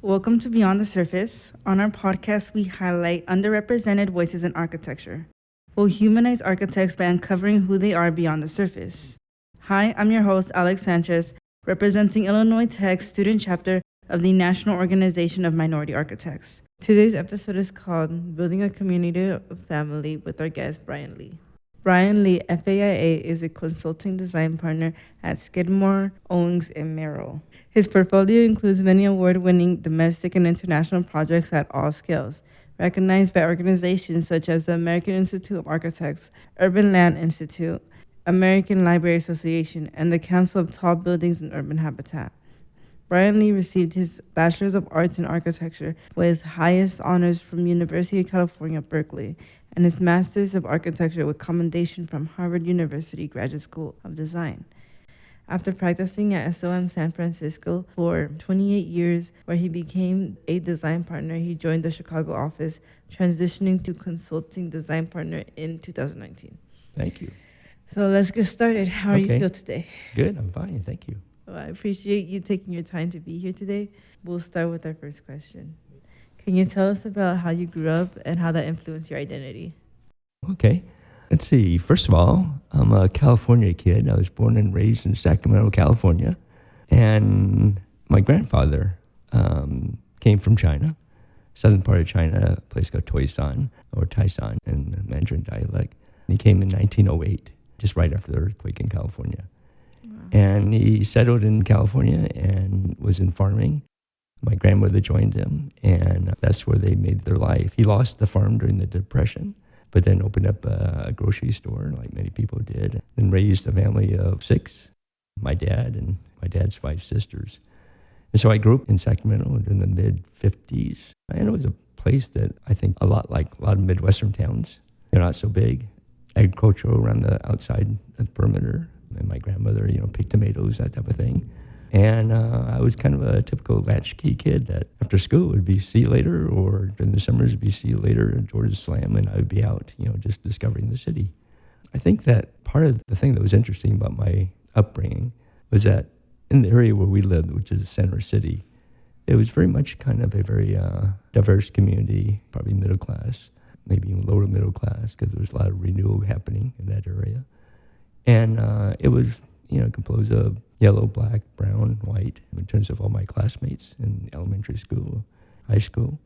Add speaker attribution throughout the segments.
Speaker 1: Welcome to Beyond the Surface. On our podcast, we highlight underrepresented voices in architecture. We'll humanize architects by uncovering who they are beyond the surface. Hi, I'm your host, Alex Sanchez, representing Illinois Tech's student chapter of the National Organization of Minority Architects. Today's episode is called Building a Community of Family with our guest, Brian Lee. Brian Lee, FAIA, is a consulting design partner at Skidmore, Owings Merrill. His portfolio includes many award-winning domestic and international projects at all scales, recognized by organizations such as the American Institute of Architects, Urban Land Institute, American Library Association, and the Council of Tall Buildings and Urban Habitat. Brian Lee received his Bachelor's of Arts in Architecture with highest honors from University of California, Berkeley, and his Master's of Architecture with commendation from Harvard University Graduate School of Design. After practicing at SOM San Francisco for 28 years, where he became a design partner, he joined the Chicago office, transitioning to consulting design partner in 2019.
Speaker 2: Thank you.
Speaker 1: So let's get started. How do you feel today?
Speaker 2: Good, I'm fine, thank you.
Speaker 1: Well, I appreciate you taking your time to be here today. We'll start with our first question. Can you tell us about how you grew up and how that influenced your identity?
Speaker 2: Okay, let's see. First of all, I'm a California kid. I was born and raised in Sacramento, California. And my grandfather came from China, southern part of China, a place called Toisan or Taisan in the Mandarin dialect. And he came in 1908, just right after the earthquake in California. Wow. And he settled in California and was in farming. My grandmother joined him, and that's where they made their life. He lost the farm during the Depression, but then opened up a grocery store, like many people did, and raised a family of 6, my dad and my dad's 5 sisters. And so I grew up in Sacramento in the mid-50s, and it was a place that I think a lot like a lot of Midwestern towns. They're not so big. Agricultural around the outside of the perimeter, and my grandmother, picked tomatoes, that type of thing. And I was kind of a typical latchkey kid that after school would be see you later, or during the summers would be see you later, and doors slam, and I would be out, just discovering the city. I think that part of the thing that was interesting about my upbringing was that in the area where we lived, which is the center city, it was very much kind of a very diverse community, probably middle class, maybe even lower middle class, because there was a lot of renewal happening in that area. And it was, composed of yellow, black, brown, white, in terms of all my classmates in elementary school, high school.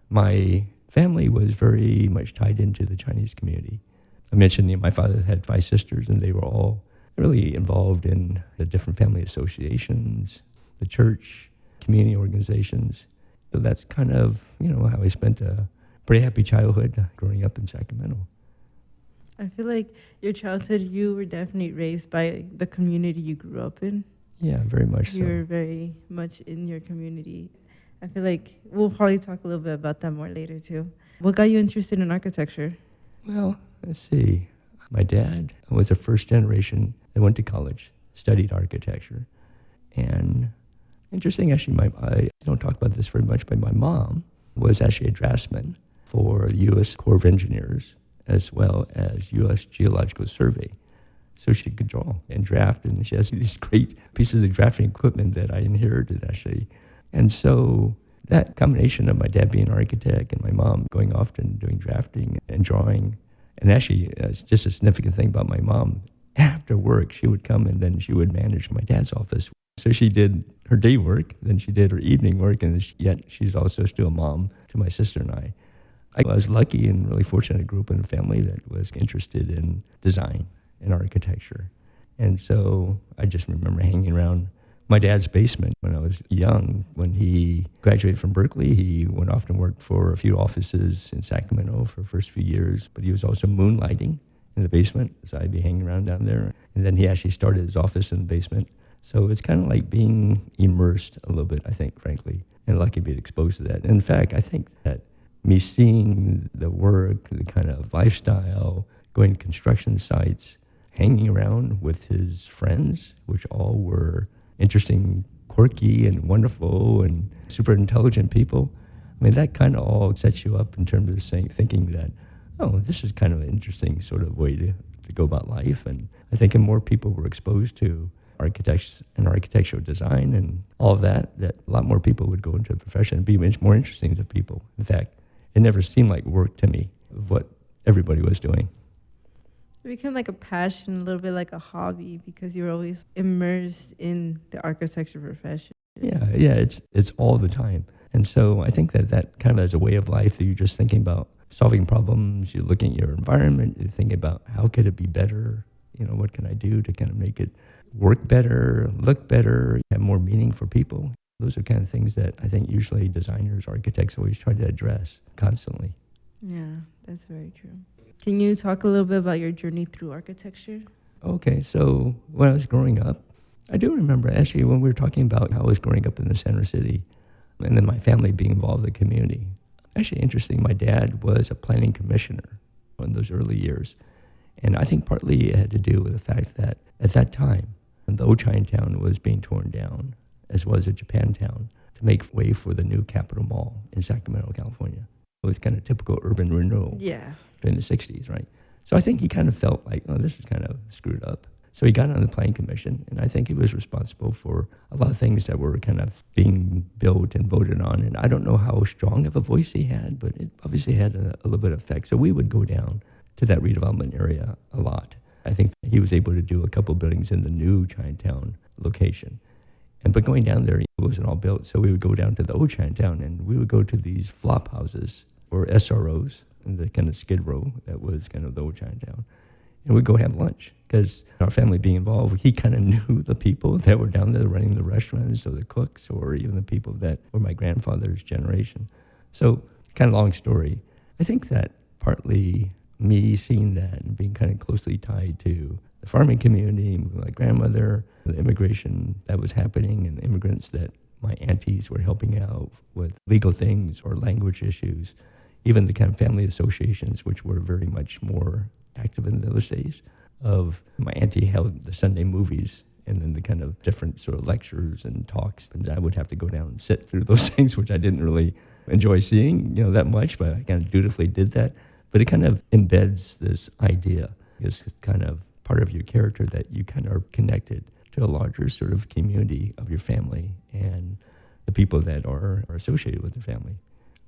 Speaker 2: My family was very much tied into the Chinese community. I mentioned my father had 5 sisters, and they were all really involved in the different family associations, the church, community organizations. So that's kind of, how I spent a pretty happy childhood growing up in Sacramento.
Speaker 1: I feel like your childhood, you were definitely raised by the community you grew up in.
Speaker 2: Yeah, very much so.
Speaker 1: You were very much in your community. I feel like we'll probably talk a little bit about that more later too. What got you interested in architecture?
Speaker 2: Well, let's see. My dad was a first generation that went to college, studied architecture. And interesting, actually, I don't talk about this very much, but my mom was actually a draftsman for the U.S. Corps of Engineers, as well as U.S. Geological Survey. So she could draw and draft, and she has these great pieces of drafting equipment that I inherited, actually. And so that combination of my dad being an architect and my mom going off and doing drafting and drawing, and actually, it's just a significant thing about my mom, after work, she would come and then she would manage my dad's office. So she did her day work, then she did her evening work, and yet she's also still a mom to my sister and I. I was lucky and really fortunate to grow up in a family that was interested in design and architecture. And so I just remember hanging around my dad's basement when I was young. When he graduated from Berkeley, he went off and worked for a few offices in Sacramento for the first few years, but he was also moonlighting in the basement, so I'd be hanging around down there. And then he actually started his office in the basement. So it's kind of like being immersed a little bit, I think, frankly, and lucky to be exposed to that. In fact, I think that me seeing the work, the kind of lifestyle, going to construction sites, hanging around with his friends, which all were interesting, quirky, and wonderful, and super intelligent people. I mean, that kind of all sets you up in terms of thinking that, oh, this is kind of an interesting sort of way to go about life. And I think more people were exposed to architects and architectural design and all of that, that a lot more people would go into the profession and be much more interesting to people. In fact, it never seemed like work to me of what everybody was doing.
Speaker 1: It became like a passion, a little bit like a hobby, because you're always immersed in the architecture profession.
Speaker 2: Yeah, it's all the time. And so I think that kind of as a way of life, that you're just thinking about solving problems, you're looking at your environment, you're thinking about how could it be better, what can I do to kind of make it work better, look better, have more meaning for people. Those are kind of things that I think usually designers, architects always try to address constantly.
Speaker 1: Yeah, that's very true. Can you talk a little bit about your journey through architecture?
Speaker 2: Okay, so when I was growing up, I do remember actually when we were talking about how I was growing up in the center city and then my family being involved in the community. Actually interesting, my dad was a planning commissioner in those early years. And I think partly it had to do with the fact that at that time, the old Chinatown was being torn down, as was a Japantown, to make way for the new Capitol Mall in Sacramento, California. It was kind of typical urban renewal during the 60s, right? So I think he kind of felt like, oh, this is kind of screwed up. So he got on the planning commission, and I think he was responsible for a lot of things that were kind of being built and voted on. And I don't know how strong of a voice he had, but it obviously had a little bit of effect. So we would go down to that redevelopment area a lot. I think he was able to do a couple buildings in the new Chinatown location. But going down there, it wasn't all built. So we would go down to the old Chinatown, and we would go to these flop houses or SROs, in the kind of Skidmore that was kind of the old Chinatown. And we'd go have lunch because our family being involved, he kind of knew the people that were down there running the restaurants or the cooks or even the people that were my grandfather's generation. So kind of long story. I think that partly me seeing that and being kind of closely tied to the farming community, my grandmother, the immigration that was happening and the immigrants that my aunties were helping out with legal things or language issues, even the kind of family associations, which were very much more active in those days. Of my auntie held the Sunday movies and then the kind of different sort of lectures and talks. And I would have to go down and sit through those things, which I didn't really enjoy seeing, that much, but I kind of dutifully did that. But it kind of embeds this idea, this kind of part of your character that you kind of are connected to a larger sort of community of your family and the people that are associated with the family.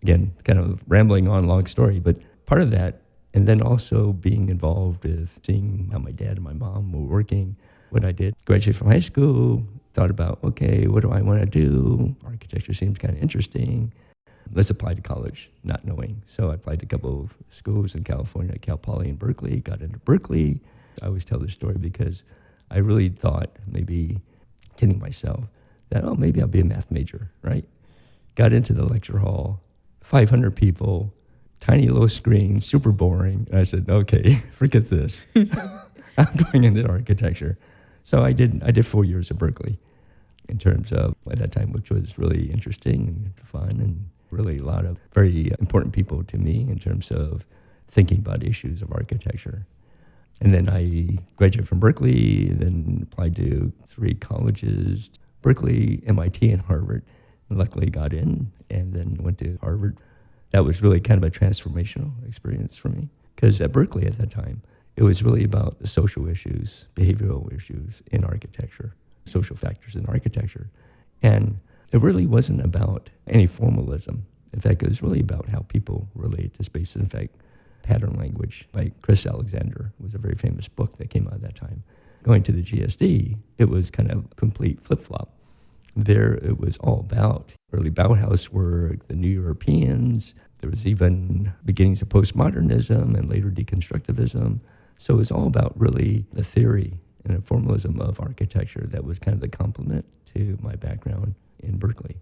Speaker 2: Again, kind of rambling on, long story, but part of that, and then also being involved with seeing how my dad and my mom were working. When I did graduate from high school, thought about, okay, what do I want to do? Architecture seems kind of interesting. Let's apply to college, not knowing. So I applied to a couple of schools in California, Cal Poly and Berkeley, got into Berkeley. I always tell this story because I really thought, maybe kidding myself, that, maybe I'll be a math major, right? Got into the lecture hall, 500 people, tiny little screen, super boring. And I said, okay, forget this. I'm going into architecture. So I did 4 years at Berkeley in terms of, at that time, which was really interesting and fun and really a lot of very important people to me in terms of thinking about issues of architecture. And then I graduated from Berkeley and then applied to 3 colleges, Berkeley, MIT, and Harvard. And luckily got in and then went to Harvard. That was really kind of a transformational experience for me. Because at Berkeley at that time, it was really about the social issues, behavioral issues in architecture, social factors in architecture. And it really wasn't about any formalism. In fact, it was really about how people relate to space. In fact, Pattern Language by Chris Alexander was a very famous book that came out at that time. Going to the GSD, it was kind of complete flip-flop. There it was all about early Bauhaus work, the New Europeans. There was even beginnings of postmodernism and later deconstructivism. So it was all about really the theory and the formalism of architecture that was kind of the complement to my background in Berkeley.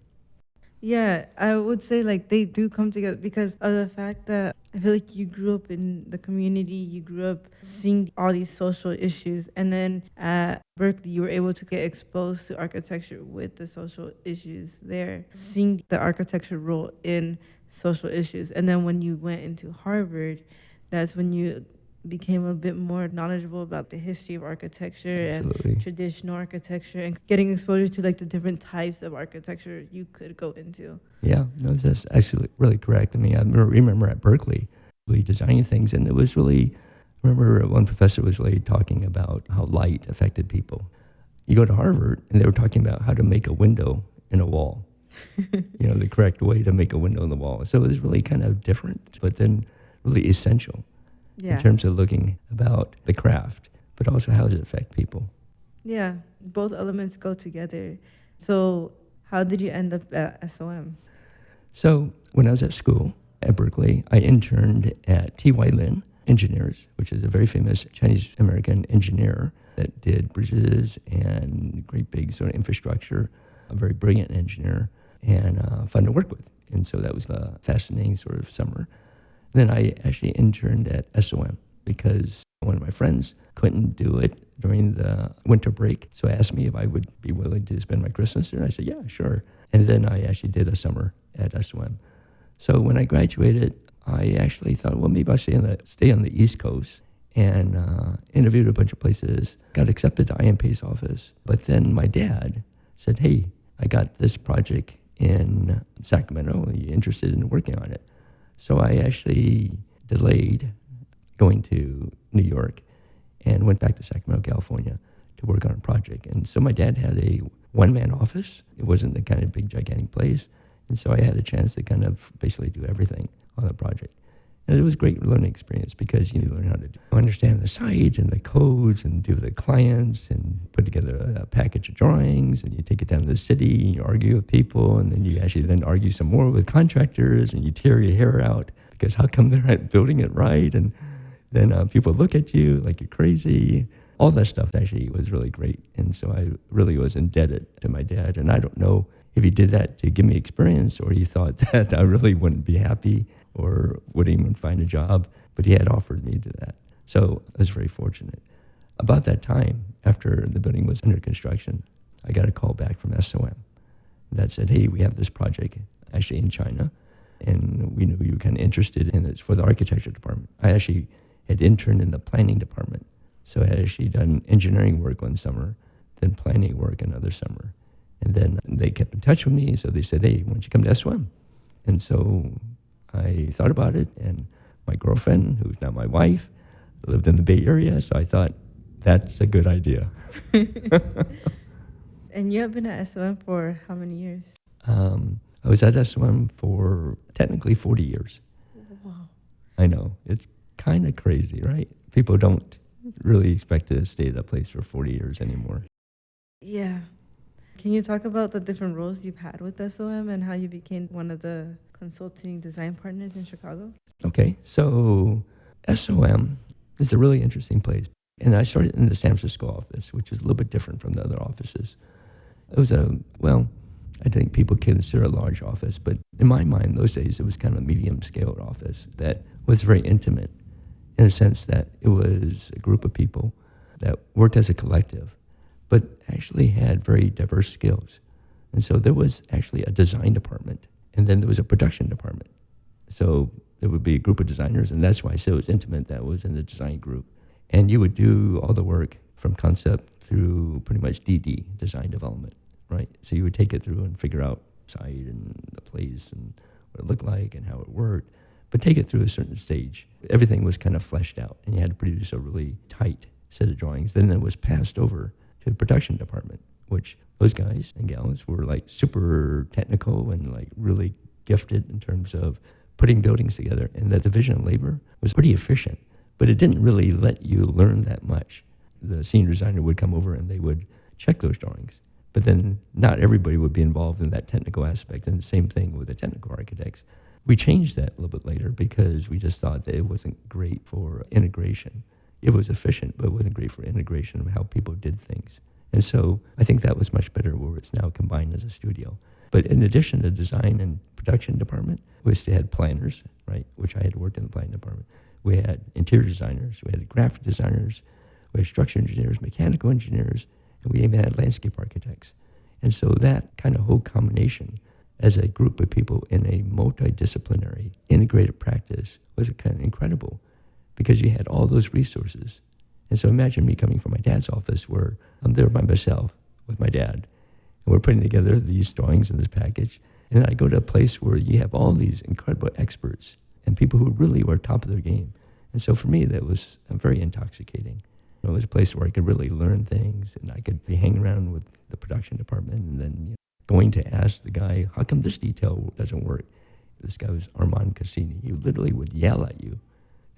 Speaker 1: Yeah, I would say like they do come together because of the fact that I feel like you grew up in the community, you grew up seeing all these social issues, and then at Berkeley you were able to get exposed to architecture with the social issues there, seeing the architecture role in social issues. And then when you went into Harvard, that's when you became a bit more knowledgeable about the history of architecture.
Speaker 2: Absolutely.
Speaker 1: And traditional architecture and getting exposure to like the different types of architecture you could go into.
Speaker 2: Yeah, no, that's actually really correct. I mean, I remember at Berkeley, really designing things, and it was really, I remember one professor was really talking about how light affected people. You go to Harvard, and they were talking about how to make a window in a wall, the correct way to make a window in the wall. So it was really kind of different, but then really essential in terms of looking about the craft, but also how does it affect people.
Speaker 1: Yeah, both elements go together. So how did you end up at SOM?
Speaker 2: So when I was at school at Berkeley, I interned at T.Y. Lin Engineers, which is a very famous Chinese-American engineer that did bridges and great big sort of infrastructure, a very brilliant engineer and fun to work with. And so that was a fascinating sort of summer. Then I actually interned at SOM because one of my friends couldn't do it during the winter break. So he asked me if I would be willing to spend my Christmas there. I said, yeah, sure. And then I actually did a summer at SOM. So when I graduated, I actually thought, well, maybe I'll stay on the East Coast, and interviewed a bunch of places, got accepted to IMPA's office. But then my dad said, hey, I got this project in Sacramento. Are you interested in working on it? So I actually delayed going to New York and went back to Sacramento, California to work on a project. And so my dad had a one-man office. It wasn't the kind of big, gigantic place. And so I had a chance to kind of basically do everything on the project. And it was a great learning experience because you learn how to understand the site and the codes and do the clients and put together a package of drawings, and you take it down to the city and you argue with people, and then you actually then argue some more with contractors, and you tear your hair out because how come they're not building it right? And then people look at you like you're crazy. All that stuff actually was really great. And so I really was indebted to my dad. And I don't know if he did that to give me experience or he thought that I really wouldn't be happy or wouldn't even find a job, but he had offered me to that. So I was very fortunate. About that time, after the building was under construction, I got a call back from SOM that said, hey, we have this project actually in China, and we knew you were kind of interested in it. It's for the architecture department. I actually had interned in the planning department. So I had actually done engineering work one summer, then planning work another summer. And then they kept in touch with me, so they said, hey, why don't you come to SOM? And so I thought about it, and my girlfriend, who's now my wife, lived in the Bay Area, so I thought, that's a good idea.
Speaker 1: And you have been at SOM for how many years?
Speaker 2: I was at SOM for technically 40 years.
Speaker 1: Wow.
Speaker 2: I know. It's kind of crazy, right? People don't really expect to stay at that place for 40 years anymore.
Speaker 1: Yeah. Can you talk about the different roles you've had with SOM and how you became one of the consulting design partners in Chicago?
Speaker 2: Okay, so SOM is a really interesting place. And I started in the San Francisco office, which is a little bit different from the other offices. It was I think people consider a large office, but in my mind, those days, it was kind of a medium-scaled office that was very intimate in a sense that it was a group of people that worked as a collective, but actually had very diverse skills. And so there was actually a design department, and then there was a production department. So there would be a group of designers, and that's why I said it was intimate, that was in the design group. And you would do all the work from concept through pretty much DD, design development, right? So you would take it through and figure out site and the place and what it looked like and how it worked, but take it through a certain stage. Everything was kind of fleshed out, and you had to produce a really tight set of drawings. Then it was passed over to the production department, which those guys and gals were like super technical and like really gifted in terms of putting buildings together. And the division of labor was pretty efficient, but it didn't really let you learn that much. The senior designer would come over and they would check those drawings, but then not everybody would be involved in that technical aspect. And the same thing with the technical architects. We changed that a little bit later because we just thought that it wasn't great for integration. It was efficient, but it wasn't great for integration of how people did things. And so I think that was much better where it's now combined as a studio. But in addition to design and production department, we still had planners, right, which I had worked in the planning department. We had interior designers, we had graphic designers, we had structural engineers, mechanical engineers, and we even had landscape architects. And so that kind of whole combination as a group of people in a multidisciplinary, integrated practice was kind of incredible because you had all those resources. And so imagine me coming from my dad's office where I'm there by myself with my dad, and we're putting together these drawings in this package. And then I go to a place where you have all these incredible experts and people who really were top of their game. And so for me, that was very intoxicating. It was a place where I could really learn things, and I could be hanging around with the production department and then going to ask the guy, how come this detail doesn't work? This guy was Armand Cassini. He literally would yell at you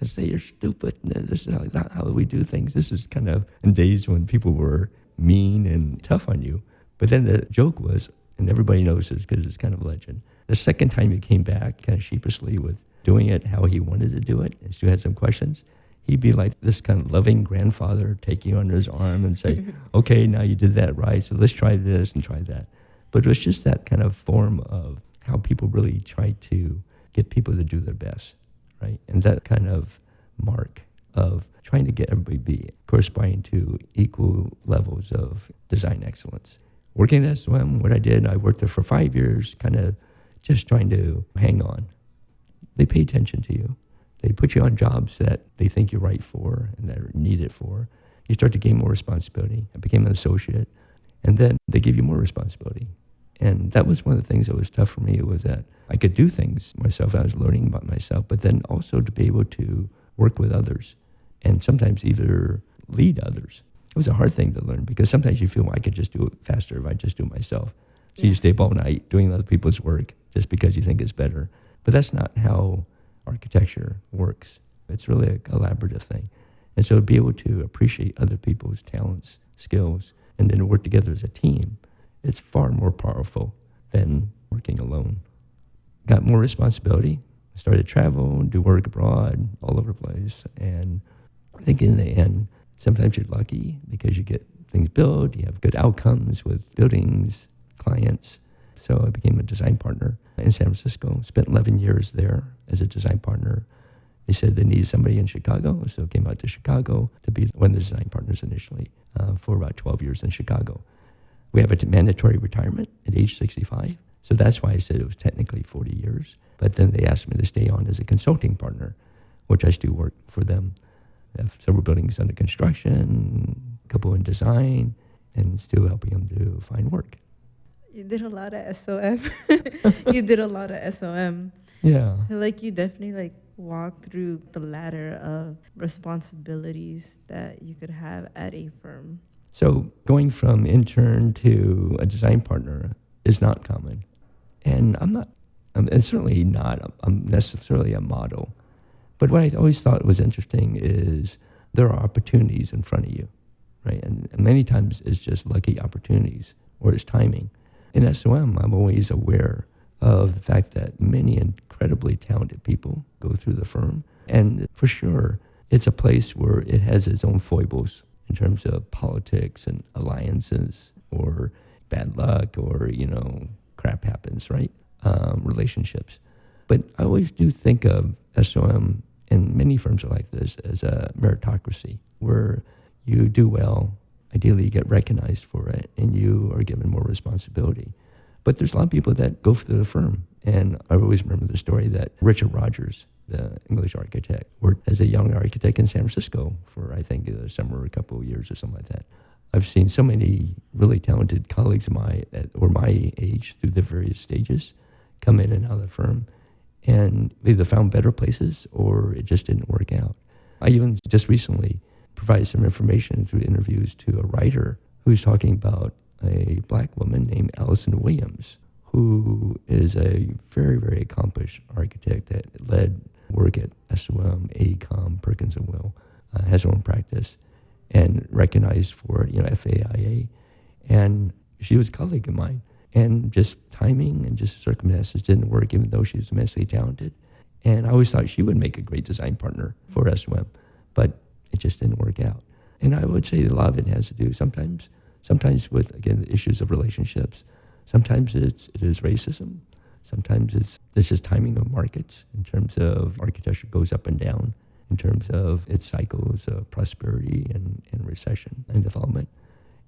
Speaker 2: and say, you're stupid. This is not how we do things. This is kind of in days when people were mean and tough on you. But then the joke was, and everybody knows this because it's kind of a legend, the second time he came back kind of sheepishly with doing it how he wanted to do it, and Stu had some questions, he'd be like this kind of loving grandfather, take you under his arm and say, okay, now you did that right, so let's try this and try that. But it was just that kind of form of how people really try to get people to do their best, right? And that kind of mark of trying to get everybody to be corresponding to equal levels of design excellence. Working at SOM, what I did, I worked there for 5 years, kind of just trying to hang on. They pay attention to you. They put you on jobs that they think you're right for and that are needed for. You start to gain more responsibility. I became an associate. And then they give you more responsibility. And that was one of the things that was tough for me, was that I could do things myself. I was learning about myself, but then also to be able to work with others and sometimes either lead others. It was a hard thing to learn because sometimes you feel, well, I could just do it faster if I just do it myself. So you stay up all night doing other people's work just because you think it's better. But that's not how architecture works. It's really a collaborative thing. And so to be able to appreciate other people's talents, skills, and then to work together as a team, it's far more powerful than working alone. Got more responsibility, started to travel, do work abroad, all over the place. And I think in the end, sometimes you're lucky because you get things built, you have good outcomes with buildings, clients. So I became a design partner in San Francisco, spent 11 years there as a design partner. They said they needed somebody in Chicago, so I came out to Chicago to be one of the design partners initially for about 12 years in Chicago. We have a mandatory retirement at age 65, so that's why I said it was technically 40 years. But then they asked me to stay on as a consulting partner, which I still work for them. I have several buildings under construction, a couple in design, and still helping them to find work.
Speaker 1: You did a lot of SOM. You did a lot of SOM.
Speaker 2: Yeah.
Speaker 1: I feel like you definitely walked through the ladder of responsibilities that you could have at a firm.
Speaker 2: So going from intern to a design partner is not common. And and certainly not I'm necessarily a model. But what I always thought was interesting is there are opportunities in front of you, right? And many times it's just lucky opportunities or it's timing. In SOM, I'm always aware of the fact that many incredibly talented people go through the firm. And for sure, it's a place where it has its own foibles in terms of politics and alliances or bad luck or, crap happens, right? Relationships. But I always do think of SOM, and many firms are like this, as a meritocracy where you do well, ideally you get recognized for it, and you are given more responsibility. But there's a lot of people that go through the firm. And I always remember the story that Richard Rogers, the English architect, worked as a young architect in San Francisco for, I think, a summer or a couple of years or something like that. I've seen so many really talented colleagues of mine or my age through the various stages come in and out of the firm and either found better places or it just didn't work out. I even just recently provided some information through interviews to a writer who's talking about a black woman named Allison Williams, who is a very, very accomplished architect that led work at SOM, AECOM, Perkins & Will, has her own practice, and recognized for FAIA. And she was a colleague of mine. And just timing and just circumstances didn't work, even though she was immensely talented. And I always thought she would make a great design partner for SOM, but it just didn't work out. And I would say a lot of it has to do sometimes with, again, the issues of relationships. Sometimes it is racism. Sometimes it's just timing of markets in terms of architecture goes up and down in terms of its cycles of prosperity and recession and development.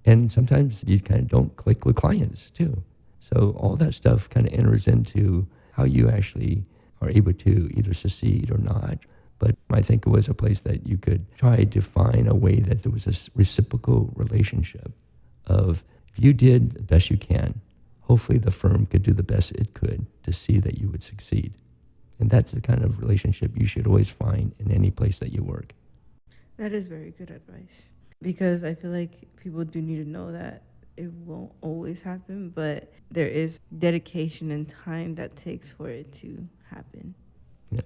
Speaker 2: And sometimes you kind of don't click with clients too. So all that stuff kind of enters into how you actually are able to either succeed or not. But I think it was a place that you could try to find a way that there was a reciprocal relationship of if you did the best you can, hopefully the firm could do the best it could to see that you would succeed. And that's the kind of relationship you should always find in any place that you work.
Speaker 1: That is very good advice. because I feel like people do need to know that it won't always happen, but there is dedication and time that takes for it to happen.
Speaker 2: Yeah.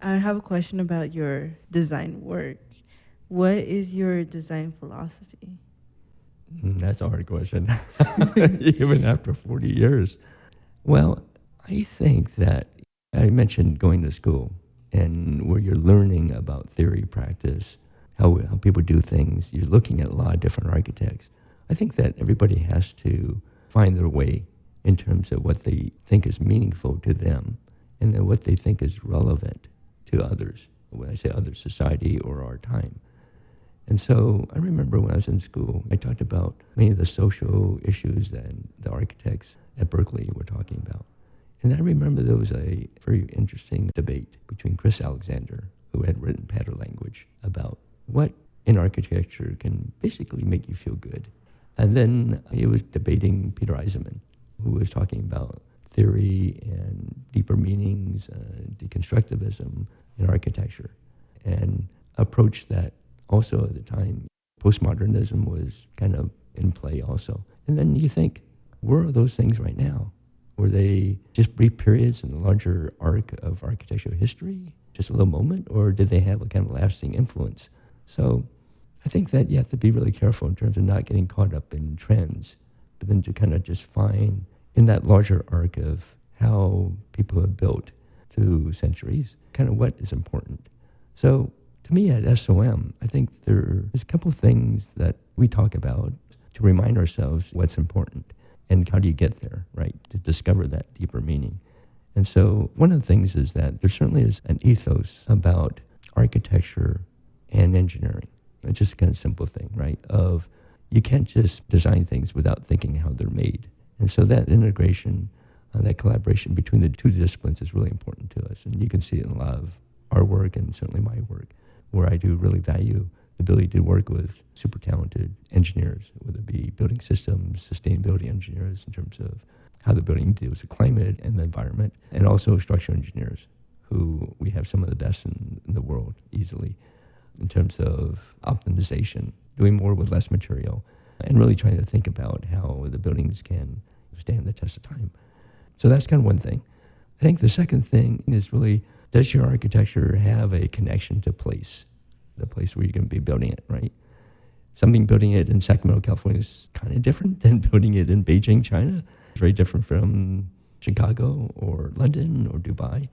Speaker 1: I have a question about your design work. What is your design philosophy?
Speaker 2: That's a hard question, even after 40 years. Well, I think that I mentioned going to school and where you're learning about theory, practice, how people do things. You're looking at a lot of different architects. I think that everybody has to find their way in terms of what they think is meaningful to them and then what they think is relevant to others. When I say others, society or our time. And so I remember when I was in school, I talked about many of the social issues that the architects at Berkeley were talking about. And I remember there was a very interesting debate between Chris Alexander, who had written pattern language, about what in architecture can basically make you feel good. And then he was debating Peter Eisenman, who was talking about theory and deeper meanings, deconstructivism in architecture, and approached that also at the time. Postmodernism was kind of in play also. And then you think, where are those things right now? Were they just brief periods in the larger arc of architectural history, just a little moment, or did they have a kind of lasting influence? So I think that you have to be really careful in terms of not getting caught up in trends, but then to kind of just find in that larger arc of how people have built through centuries, kind of what is important. So to me at SOM, I think there's a couple of things that we talk about to remind ourselves what's important and how do you get there, right, to discover that deeper meaning. And so one of the things is that there certainly is an ethos about architecture and engineering. It's just a kind of simple thing, right, of you can't just design things without thinking how they're made. And so that integration, that collaboration between the two disciplines is really important to us. And you can see it in a lot of our work and certainly my work, where I do really value the ability to work with super talented engineers, whether it be building systems, sustainability engineers in terms of how the building deals with climate and the environment, and also structural engineers, who we have some of the best in the world easily in terms of optimization, doing more with less material, and really trying to think about how the buildings can stand the test of time. So that's kind of one thing. I think the second thing is really, does your architecture have a connection to place, the place where you're going to be building it, right? Something building it in Sacramento, California is kind of different than building it in Beijing, China. It's very different from Chicago or London or Dubai.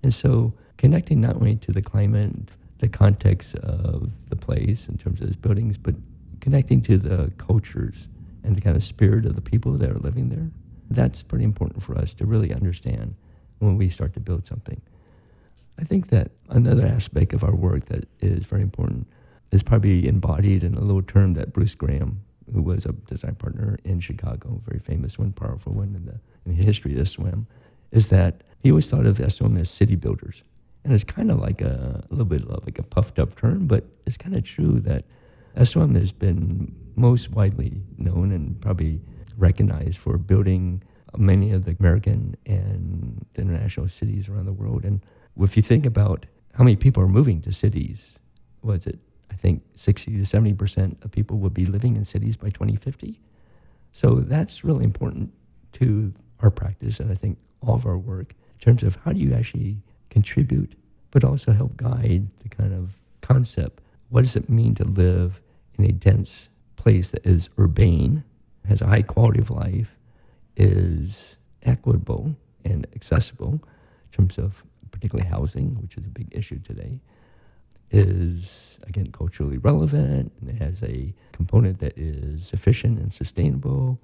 Speaker 2: And so connecting not only to the climate, the context of the place in terms of its buildings, but connecting to the cultures and the kind of spirit of the people that are living there, that's pretty important for us to really understand when we start to build something. I think that another aspect of our work that is very important is probably embodied in a little term that Bruce Graham, who was a design partner in Chicago, a very famous one, powerful one in the history of SOM, is that he always thought of SOM as city builders. And it's kind of like a little bit like a puffed up term, but it's kind of true that SOM has been most widely known and probably recognized for building many of the American and international cities around the world. And if you think about how many people are moving to cities, what's it? I think 60 to 70% of people will be living in cities by 2050. So that's really important to our practice and I think all of our work in terms of how do you actually contribute, but also help guide the kind of concept. What does it mean to live in a dense place that is urbane, has a high quality of life, is equitable and accessible in terms of particularly housing, which is a big issue today, is, again, culturally relevant, and it has a component that is efficient and sustainable,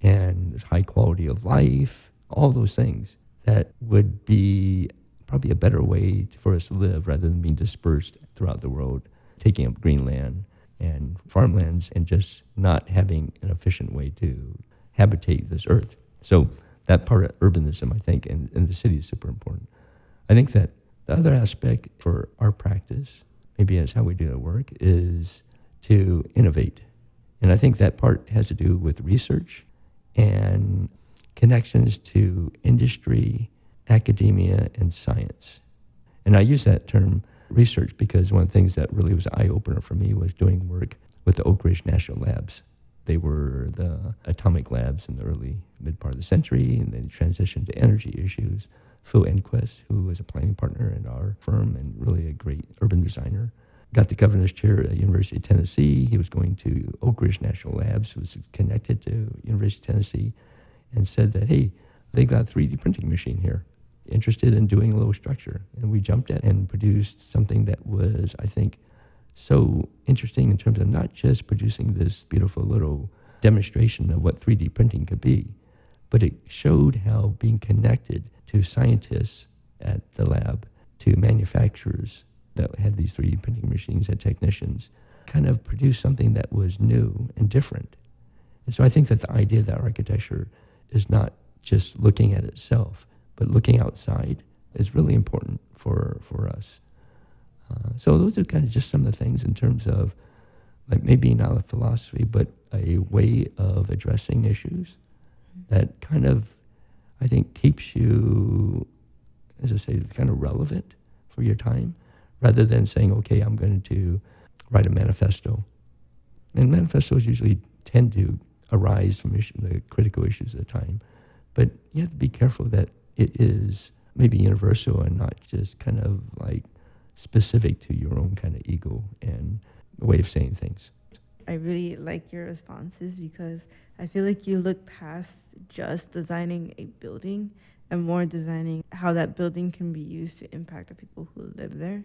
Speaker 2: and there's high quality of life, all those things that would be probably a better way for us to live rather than being dispersed throughout the world, taking up green land and farmlands and just not having an efficient way to habitate this earth. So that part of urbanism, I think, in the city is super important. I think that the other aspect for our practice, maybe as how we do our work, is to innovate. And I think that part has to do with research and connections to industry, academia, and science. And I use that term research because one of the things that really was an eye-opener for me was doing work with the Oak Ridge National Labs. They were the atomic labs in the early mid part of the century, and then transitioned to energy issues. Phil Enquist, who was a planning partner in our firm and really a great urban designer, got the governor's chair at University of Tennessee. He was going to Oak Ridge National Labs, was connected to University of Tennessee, and said that, hey, they got a 3D printing machine here, interested in doing a little structure. And we jumped at and produced something that was, I think, so interesting in terms of not just producing this beautiful little demonstration of what 3D printing could be, but it showed how being connected to scientists at the lab, to manufacturers that had these 3D printing machines and technicians, kind of produced something that was new and different. And so I think that the idea that architecture is not just looking at itself, but looking outside is really important for us. So those are kind of just some of the things in terms of, like, maybe not a philosophy, but a way of addressing issues that kind of, I think, keeps you, as I say, kind of relevant for your time, rather than saying, okay, I'm going to write a manifesto. And manifestos usually tend to arise from the critical issues of the time. But you have to be careful that it is maybe universal and not just kind of like specific to your own kind of ego and way of saying things.
Speaker 1: I really like your responses because I feel like you look past just designing a building and more designing how that building can be used to impact the people who live there.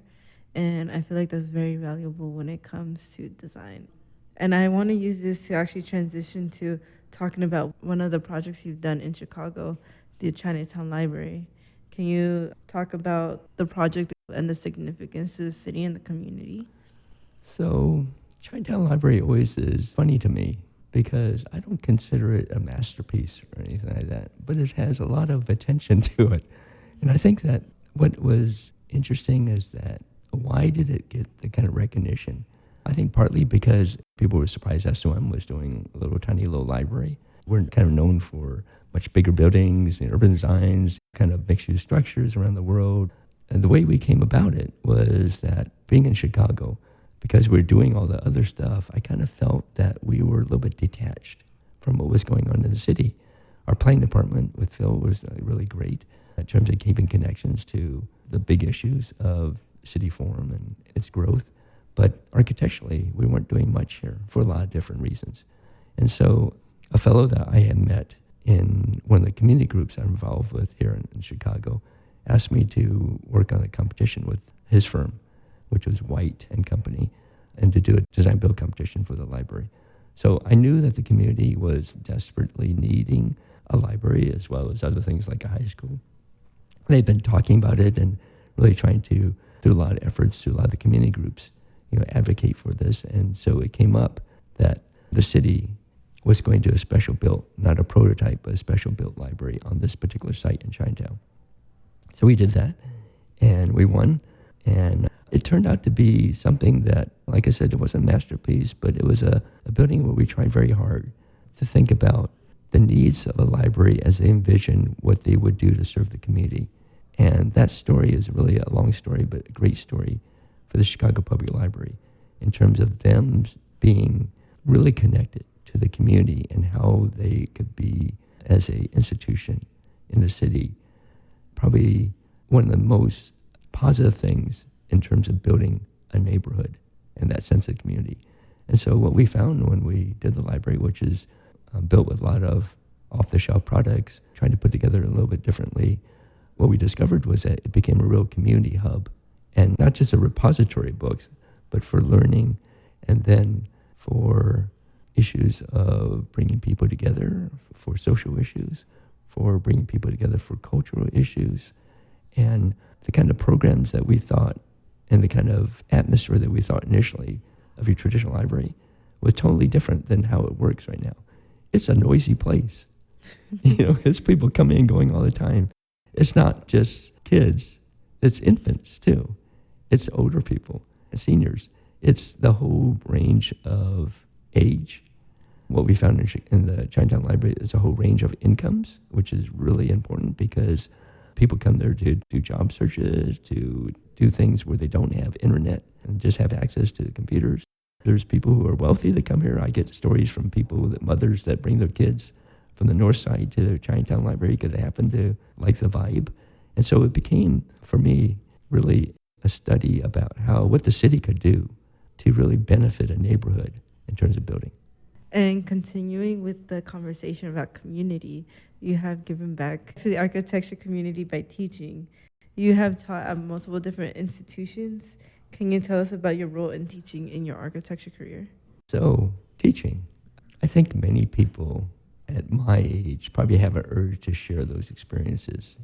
Speaker 1: And I feel like that's very valuable when it comes to design. And I want to use this to actually transition to talking about one of the projects you've done in Chicago, the Chinatown Library. Can you talk about the project and the significance to the city and the community?
Speaker 2: So Chinatown Library always is funny to me because I don't consider it a masterpiece or anything like that, but it has a lot of attention to it. And I think that what was interesting is that why did it get the kind of recognition? I think partly because people were surprised SOM was doing a little tiny little library. We're kind of known for much bigger buildings and urban designs, kind of mixed-use structures around the world. And the way we came about it was that being in Chicago, because we were doing all the other stuff, I kind of felt that we were a little bit detached from what was going on in the city. Our planning department with Phil was really great in terms of keeping connections to the big issues of city form and its growth. But architecturally, we weren't doing much here for a lot of different reasons. And so a fellow that I had met in one of the community groups I'm involved with here in Chicago asked me to work on a competition with his firm, which was White and Company, and to do a design build competition for the library. So I knew that the community was desperately needing a library as well as other things like a high school. They'd been talking about it and really trying to, through a lot of efforts, through a lot of the community groups, advocate for this. And so it came up that the city was going to do a special built, not a prototype, but a special built library on this particular site in Chinatown. So we did that, and we won. And it turned out to be something that, like I said, it wasn't a masterpiece, but it was a building where we tried very hard to think about the needs of a library as they envision what they would do to serve the community. And that story is really a long story, but a great story for the Chicago Public Library in terms of them being really connected to the community and how they could be, as an institution in the city, probably one of the most positive things in terms of building a neighborhood and that sense of community. And so what we found when we did the library, which is built with a lot of off-the-shelf products, trying to put together a little bit differently, what we discovered was that it became a real community hub, and not just a repository of books, but for learning, and then for issues of bringing people together, for social issues, for bringing people together for cultural issues, and the kind of programs that we thought and the kind of atmosphere that we thought initially of your traditional library was totally different than how it works right now. It's a noisy place. It's people coming and going all the time. It's not just kids, it's infants too. It's older people, seniors. It's the whole range of age. What we found in the Chinatown Library is a whole range of incomes, which is really important because people come there to do job searches, to do things where they don't have internet and just have access to the computers. There's people who are wealthy that come here. I get stories from people, mothers that bring their kids from the north side to their Chinatown library because they happen to like the vibe. And so it became, for me, really a study about what the city could do to really benefit a neighborhood in terms of building.
Speaker 1: And continuing with the conversation about community, you have given back to the architecture community by teaching. You have taught at multiple different institutions. Can you tell us about your role in teaching in your architecture career?
Speaker 2: So, teaching. I think many people at my age probably have an urge to share those experiences.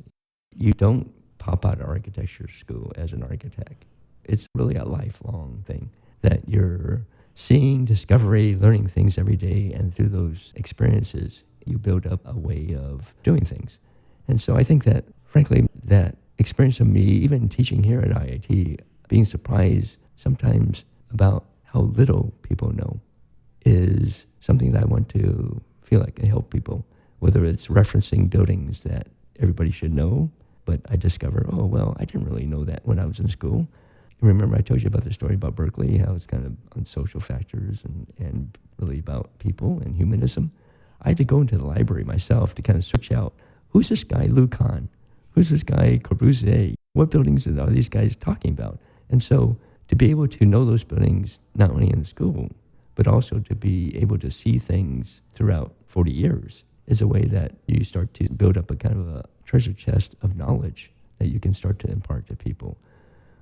Speaker 2: You don't pop out of architecture school as an architect. It's really a lifelong thing that you're seeing, discovery, learning things every day, and through those experiences, you build up a way of doing things. And so I think that, frankly, that experience of me, even teaching here at IIT, being surprised sometimes about how little people know is something that I want to feel like I help people, whether it's referencing buildings that everybody should know, but I discover, oh, well, I didn't really know that when I was in school. Remember I told you about the story about Berkeley, how it's kind of on social factors and really about people and humanism. I had to go into the library myself to kind of search out, who's this guy Lou Kahn? Who's this guy Corbusier? What buildings are these guys talking about? And so to be able to know those buildings, not only in the school, but also to be able to see things throughout 40 years is a way that you start to build up a kind of a treasure chest of knowledge that you can start to impart to people.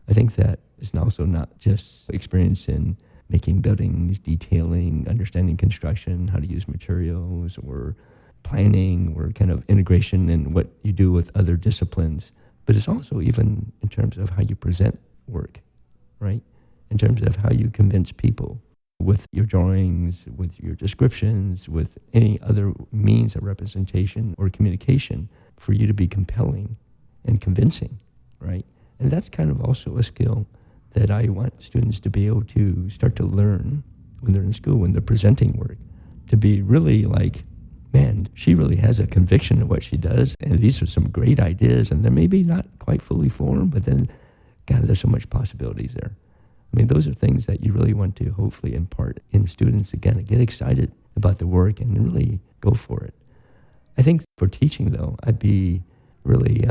Speaker 2: I think that is also not just experience in making buildings, detailing, understanding construction, how to use materials, or planning, or kind of integration in what you do with other disciplines. But it's also even in terms of how you present work, right? In terms of how you convince people with your drawings, with your descriptions, with any other means of representation or communication for you to be compelling and convincing, right? And that's kind of also a skill that I want students to be able to start to learn when they're in school, when they're presenting work, to be really like, man, she really has a conviction of what she does, and these are some great ideas, and they're maybe not quite fully formed, but then, God, there's so much possibilities there. I mean, those are things that you really want to hopefully impart in students, again, to get excited about the work and really go for it. I think for teaching, though, I'd be really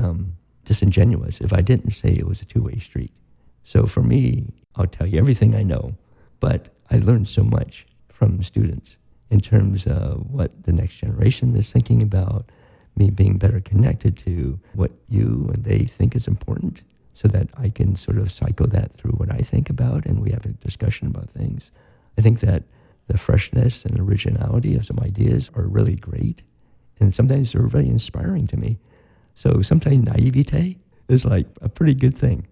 Speaker 2: disingenuous if I didn't say it was a two-way street. So for me, I'll tell you everything I know, but I learned so much from students in terms of what the next generation is thinking about, me being better connected to what you and they think is important so that I can sort of cycle that through what I think about and we have a discussion about things. I think that the freshness and originality of some ideas are really great, and sometimes they're very inspiring to me. So sometimes naivete is like a pretty good thing.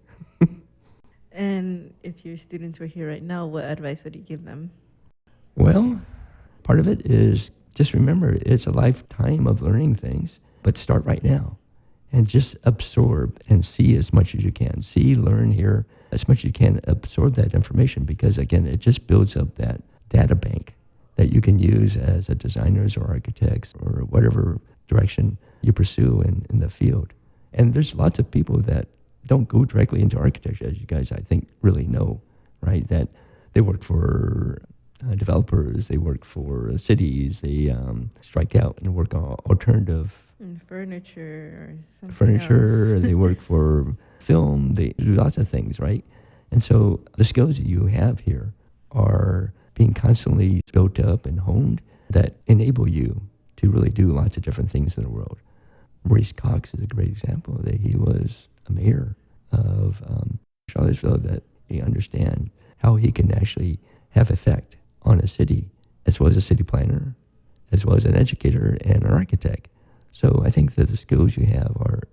Speaker 1: And if your students were here right now, what advice would you give them?
Speaker 2: Well, part of it is just remember it's a lifetime of learning things, but start right now and just absorb and see as much as you can. See, learn, hear as much as you can, absorb that information because, again, it just builds up that data bank that you can use as a designers or architects or whatever direction you pursue in the field. And there's lots of people that don't go directly into architecture, as you guys, I think, really know, right? That they work for developers, they work for cities, they strike out and work on alternative
Speaker 1: furniture or something
Speaker 2: furniture,
Speaker 1: else.
Speaker 2: They work for film, they do lots of things, right? And so the skills that you have here are being constantly built up and honed that enable you to really do lots of different things in the world. Maurice Cox is a great example that he was a mayor of Charlottesville, that he understands how he can actually have effect on a city, as well as a city planner, as well as an educator and an architect. So I think that the skills you have are,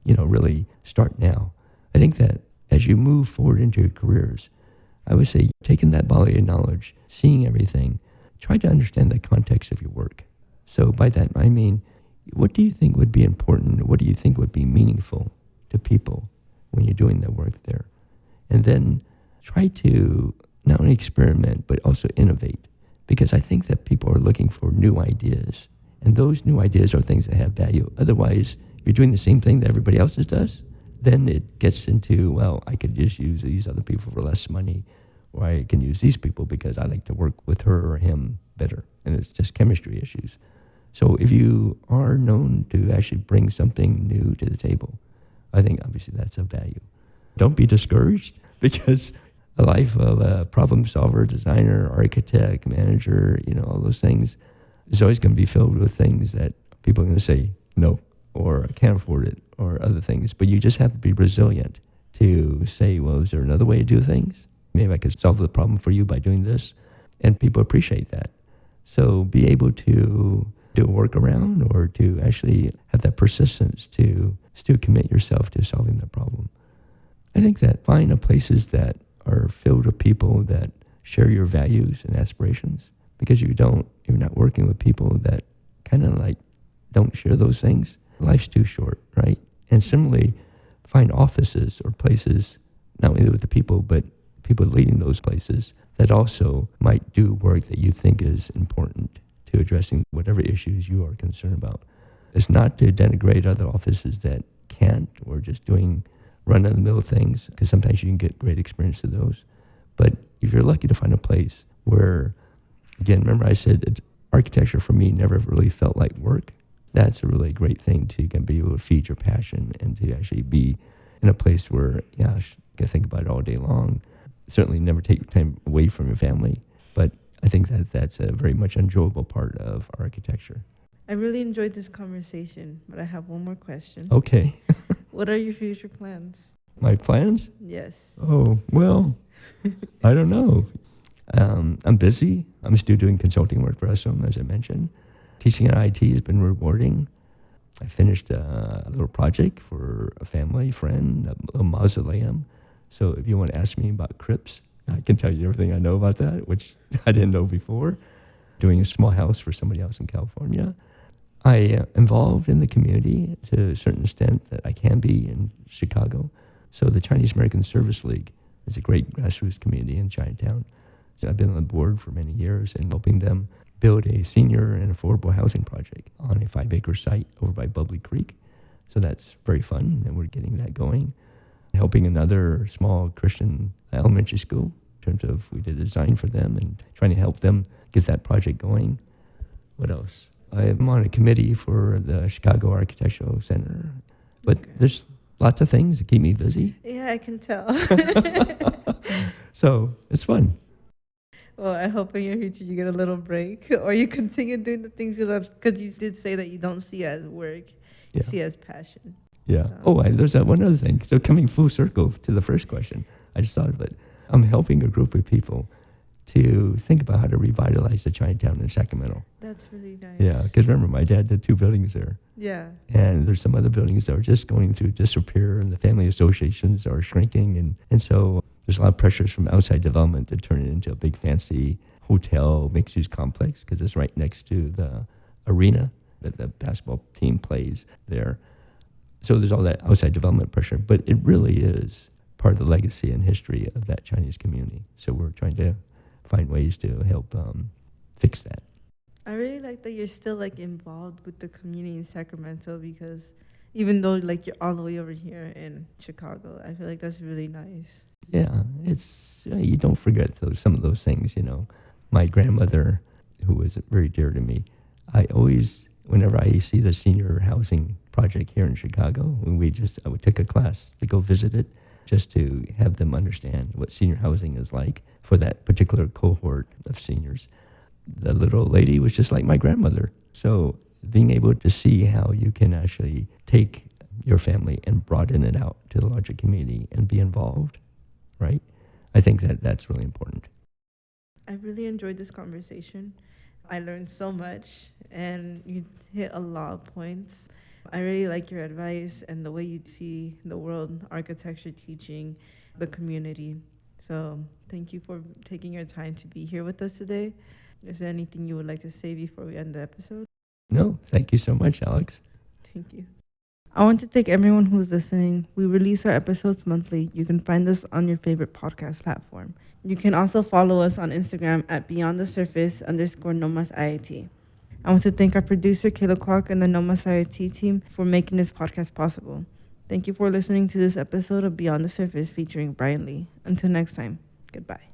Speaker 2: really start now. I think that as you move forward into your careers, I would say taking that body of knowledge, seeing everything, try to understand the context of your work. So by that, I mean, what do you think would be important? What do you think would be meaningful to people when you're doing the work there? And then try to not only experiment, but also innovate. Because I think that people are looking for new ideas. And those new ideas are things that have value. Otherwise, if you're doing the same thing that everybody else does, then it gets into, well, I could just use these other people for less money, or I can use these people because I like to work with her or him better. And it's just chemistry issues. So if you are known to actually bring something new to the table, I think obviously that's of value. Don't be discouraged, because a life of a problem solver, designer, architect, manager, all those things is always going to be filled with things that people are going to say no, or I can't afford it, or other things. But you just have to be resilient to say, well, is there another way to do things? Maybe I could solve the problem for you by doing this. And people appreciate that. So be able to do a workaround, or to actually have that persistence to still commit yourself to solving the problem. I think that find places that are filled with people that share your values and aspirations, because you're not working with people that kind of like don't share those things. Life's too short, right? And similarly, find offices or places, not only with the people, but people leading those places that also might do work that you think is important to addressing whatever issues you are concerned about. It's not to denigrate other offices that can't, or just doing run-of-the-mill things, because sometimes you can get great experience with those. But if you're lucky to find a place where, again, remember I said architecture for me never really felt like work, that's a really great thing to be able to feed your passion and to actually be in a place where, you can think about it all day long. Certainly never take time away from your family, but I think that's a very much enjoyable part of architecture.
Speaker 1: I really enjoyed this conversation, but I have one more question.
Speaker 2: Okay.
Speaker 1: What are your future plans?
Speaker 2: My plans?
Speaker 1: Yes.
Speaker 2: Oh, well, I don't know. I'm busy. I'm still doing consulting work for USM, as I mentioned. Teaching at IT has been rewarding. I finished a little project for a family friend, a mausoleum. So if you want to ask me about crypts, I can tell you everything I know about that, which I didn't know before. Doing a small house for somebody else in California. I am involved in the community to a certain extent that I can be in Chicago. So the Chinese American Service League is a great grassroots community in Chinatown. So I've been on the board for many years and helping them build a senior and affordable housing project on a 5-acre site over by Bubbly Creek. So that's very fun, and we're getting that going. Helping another small Christian elementary school in terms of we did a design for them and trying to help them get that project going. What else? I am on a committee for the Chicago Architectural Center, but there's lots of things that keep me busy.
Speaker 1: Yeah, I can tell.
Speaker 2: So it's fun.
Speaker 1: Well, I hope in your future you get a little break, or you continue doing the things you love, because you did say that you don't see it as work, you see it as passion.
Speaker 2: Yeah. Oh, there's that one other thing. So coming full circle to the first question, I just thought of it. I'm helping a group of people to think about how to revitalize the Chinatown in Sacramento.
Speaker 1: That's really nice.
Speaker 2: Yeah, because remember, my dad did 2 buildings there.
Speaker 1: Yeah.
Speaker 2: And there's some other buildings that are just going through disrepair, and the family associations are shrinking. And so there's a lot of pressures from outside development to turn it into a big fancy hotel mixed-use complex, because it's right next to the arena that the basketball team plays there. So there's all that outside development pressure, but it really is part of the legacy and history of that Chinese community. So we're trying to find ways to help fix that.
Speaker 1: I really like that you're still involved with the community in Sacramento, because even though you're all the way over here in Chicago, I feel like that's really nice.
Speaker 2: Yeah, it's you don't forget some of those things. My grandmother, who was very dear to me, I always, whenever I see the senior housing project here in Chicago, when I would take a class to go visit it, just to have them understand what senior housing is like for that particular cohort of seniors. The little lady was just like my grandmother. So being able to see how you can actually take your family and broaden it out to the larger community and be involved, right? I think that's really important.
Speaker 1: I really enjoyed this conversation. I learned so much, and you hit a lot of points. I really like your advice and the way you see the world, architecture teaching, the community. So thank you for taking your time to be here with us today. Is there anything you would like to say before we end the episode?
Speaker 2: No, thank you so much, Alex.
Speaker 1: Thank you. I want to thank everyone who's listening. We release our episodes monthly. You can find us on your favorite podcast platform. You can also follow us on Instagram at beyondthesurface_NOMASIIT. I want to thank our producer, Kayla Kwok, and the NOMAS IIT team for making this podcast possible. Thank you for listening to this episode of Beyond the Surface featuring Brian Lee. Until next time, goodbye.